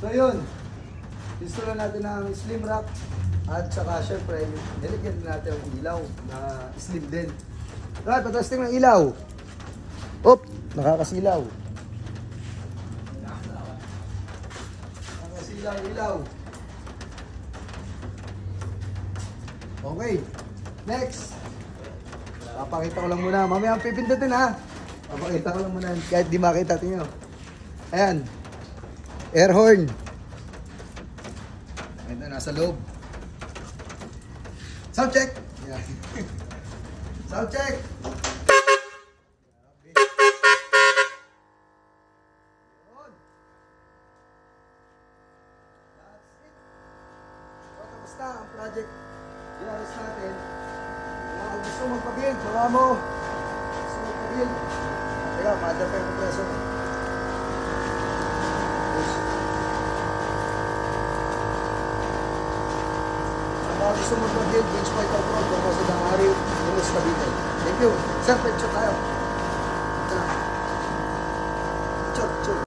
So yun, install natin ng slim rack at saka syempre, nilagyan natin ang ilaw na slim din. Right, patesting ng ilaw. Op, nakakasilaw. Nakakasilaw, ilaw. Okay, next. Papakita ko lang muna. Mamaya ang pipindutin ha. Papakita ko lang muna. Kahit di makita, tingnan. Ayan. Air horn. Ito, nasa loob. Sound check. Ayan. Sound check. Tapos na ang project. Ginayos natin. Kung gusto magpa-build, baka mo. Gusto magpa-build. Teka, mother pa yung compressor. Baka gusto magpa-build, bench fight out road, baka sa Dangari, Lumus Cavite. Thank you. Sir, picture tayo. Ito na. Picture.